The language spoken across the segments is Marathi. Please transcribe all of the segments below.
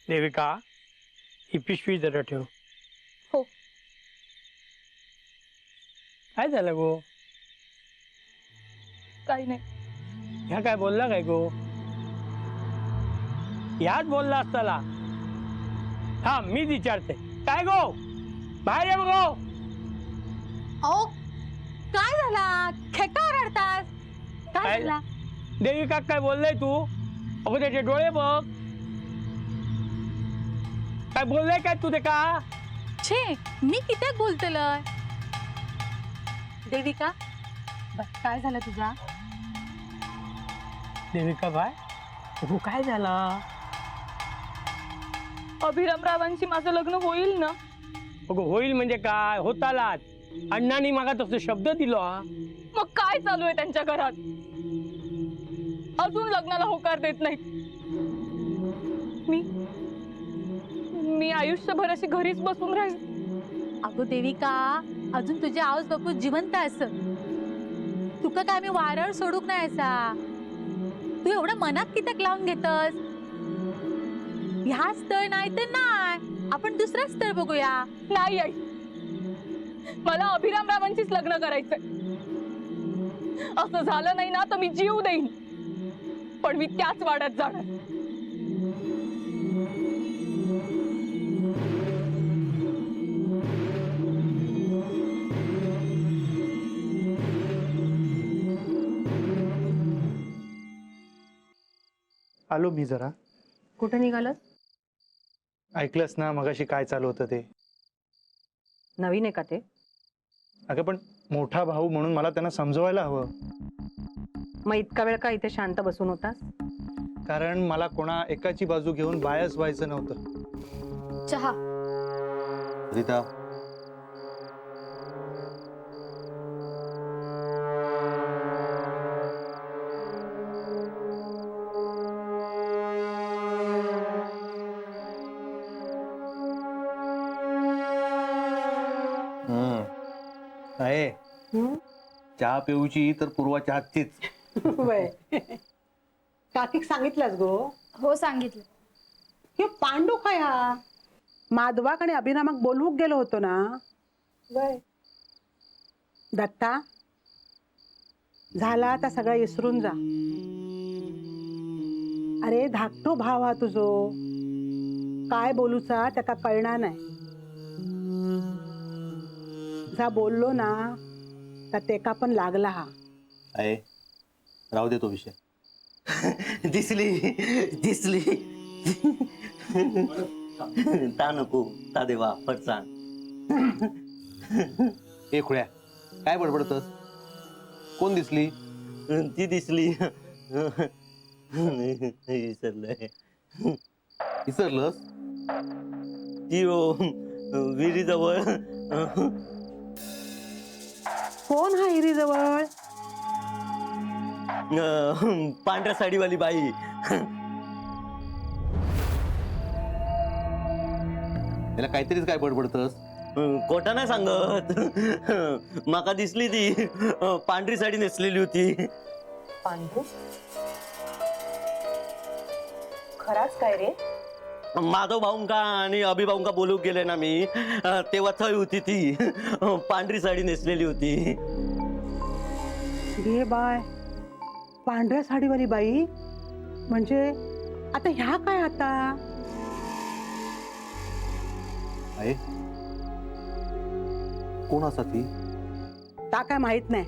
देविका, ही पिशवी जरा ठेव. हो. काय झालं गो? काही नाही. ह्या काय बोलला काय गो? ह्याच बोलला असताला. हा मी विचारते काय गो, बाहेर ये गो. अहो काय झाला, खेका रडतास? काय झाला? देविका काय बोललाय तू? अगो त्याचे डोळे बघ. काय बोललाय काय तू ते का? छे, मी किती बोलतलय. देविका बस काय झालं तुझा? देविका बाय तू काय झाला? अभिरामरावांशी माझं लग्न होईल ना? अगो होईल म्हणजे काय, होतालाच. अण्णांनी मागा तसं शब्द दिला. मग काय चालू आहे त्यांच्या घरात? अजून लग्नाला होकार देत नाहीत. मी आयुष्यभर अशी घरीच बसून राहील. अगो देविका, अजून तुझे आऊस बापू जिवंत असत. तुका काय मी वारळ सोडूक नाही असा. तू एवढं मनात कितक लावून घेतस? ह्या स्थळ नाही तर नाही, आपण दुसरं स्थळ बघूया. नाही आई, मला अभिरामरावांशीच लग्न करायचंय. असं झालं नाही ना तर मी जीव देईन, पण मी त्याच वाड्यात जाणार. आलो मी जरा. कुठे निघालस? ऐकलंस ना मगाशी काय चालू होतं ते? नवीन आहे का ते? अगं पण मोठा भाऊ म्हणून मला त्यांना समजवायला हवं. मग इतका वेळ का इथे शांत बसून होतास? कारण मला कोणा एकाची बाजू घेऊन बायस व्हायचं नव्हतं. चहा. रीता, आहे चहा पिऊची तर पूर्वाच्या हातचीच. वय काकीक सांगितलंस गो? हो सांगितलं. हे पांडू काय हा? माधवाक आणि अभिरामाक बोलवूक गेलो होतो ना? वय दत्ता, झाला आता सगळं विसरून जा. अरे धाकटो भाव हा तुझो, काय बोलूचा त्याका कळणार नाही. जा बोललो ना तर तेका पण लागला हा. आहे राहू दे तो विषय. दिसली दिसली ता नको ता देवा फटसाण. ए खुळ्या, काय बडबडतस? कोण दिसली? ती दिसली. विसरलंय. विसरलंस? ती विहिरीजवळ कोण हा हिरी जवळ? पांढऱ्या साडीवाली बाई. त्याला काहीतरीच काय बडबडतस? कोटा नाही सांगत. माका दिसली ती पांढरी साडी नेसलेली होती. पांडू खराच काय रे? माधव भाऊंका आणि अभिभाऊंका बोलू गेले ना मी, तेव्हा थय होती ती पांढरी साडी नेसलेली होती. घे बाय, पांढऱ्या साडीवाली बाई म्हणजे आता ह्या काय आता? आहे कोण असा ती? ता काय माहित नाही,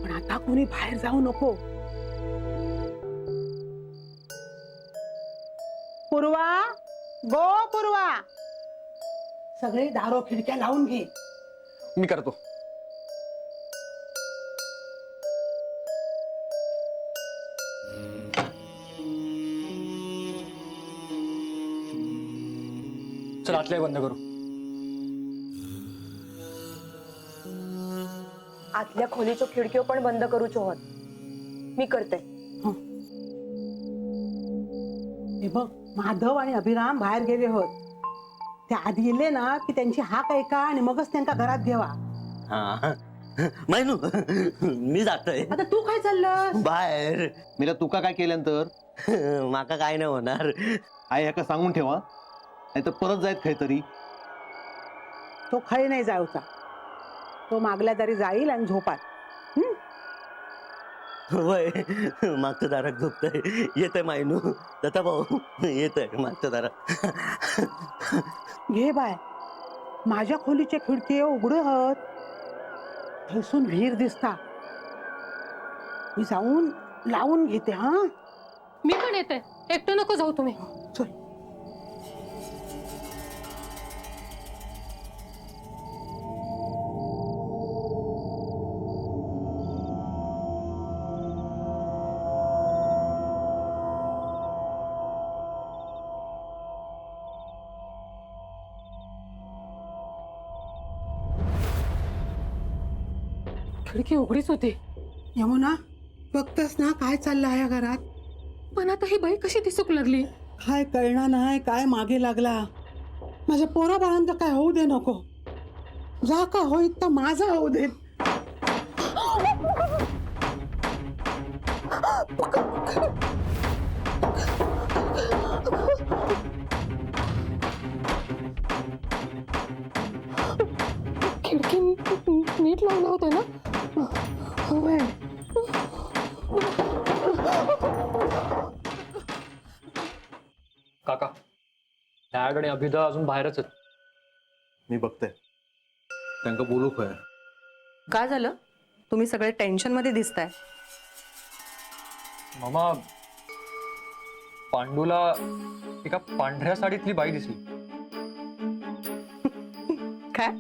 पण आता कोणी बाहेर जाऊ नको. पूर्वा, गो पूर्वा, सगळे दारो खिडक्या लावून घे. मी करतो. चल आतल्या बंद करू. आतल्या खोलीच्या खिडक्यो पण बंद करूचो होत. मी करते. हे बघ, माधव आणि अभिराम बाहेर गेले होत. ते आधी येले ना की त्यांची हाक ऐका आणि मगच त्यांना घरात घेवा. हा मैनू, मी जातोय आता तू काय चाललं? बाहेर. मीरा तुका काय केल्यानंतर माका काय नाही होणार. आई ह्याका सांगून ठेवा, नाही तर परत जायत खंय तरी. तो खय नाही जाऊचा. तो मागल्या तरी जाईल आणि झोपात. वय मागच्या दारात झोपतय. येतय मायनू. दत्ता भाऊ येतय मागच्या दारात. घे बाय, माझ्या खोलीचे खिडकी उघडे होत. थैसून विहीर दिसता. मी जाऊन लावून घेते. हा मी पण येते, एकटं नको जाऊ तुम्ही. चल. खिडकी उघडीच होती. यमुना, बघतस ना काय चाललं आहे घरात? पण आता ही बाई कशी दिसूक लागली? काय कळणार नाही, काय मागे लागला. माझ्या पोरा बाळांचं काय होऊ दे नको. जा का होईत तर माझा होऊ दे. खिडकी नीट लावला होता ना? होय. काका, डॅड आणि अभिदा अजून बाहेरच आहेत. मी बघते त्यांना बोलू खय. काय झालं? तुम्ही सगळे टेन्शन मध्ये दिसताय. मामा, पांडूला एका पांढऱ्या साडीतली बाई दिसली. काय?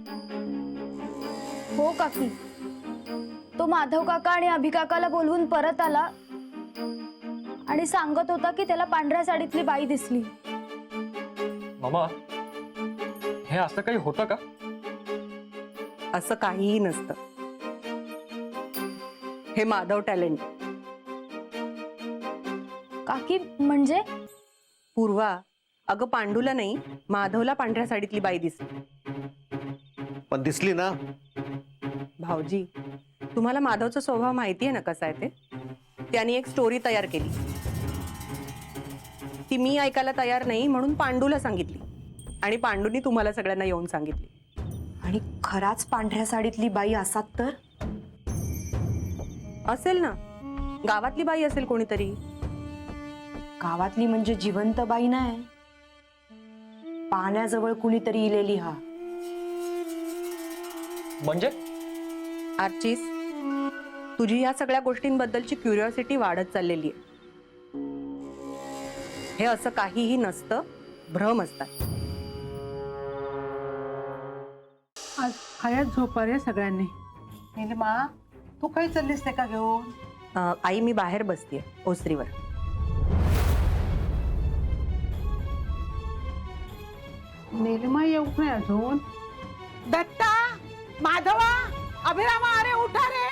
हो काकी, तो माधव काका आणि अभि काकाला बोलवून परत आला आणि सांगत होता की त्याला पांढऱ्या साडीतली बाई दिसली. मामा, हे असं काही होतं का? असं काहीही नसतं. हे माधव टॅलेंट. काकी म्हणजे? पूर्वा, अगं पांडूला नाही, माधवला पांढऱ्या साडीतली बाई दिसली. पण दिसली ना. भाऊजी, तुम्हाला माधवचा स्वभाव माहिती आहे ना कसा आहे ते. त्याने एक स्टोरी तयार केली. ती मी ऐकायला तयार नाही म्हणून पांडूला सांगितली आणि पांडूनी तुम्हाला सगळ्यांना येऊन सांगितली. आणि खराच पांढऱ्या साडीतली बाई असात तर? असेल ना, गावातली बाई असेल कोणीतरी. गावातली म्हणजे जिवंत बाई नाही, पाण्याजवळ कुणीतरी इलेली. हा म्हणजे आर्चिस, तुझी या सगळ्या गोष्टींबद्दलची क्युरिओसिटी वाढत चाललेली आहे. हे असं काहीही नसतं, भ्रम असतात. आज हयात झोपा रे सगळ्यांनी. नीलिमा, तू काही चाललीस ते का घेऊन? आई, मी बाहेर बसतीये ओसरीवर. नीलिमा येऊ नाही अजून. दत्ता, माधवा, अभिरामा, अरे उठा रे.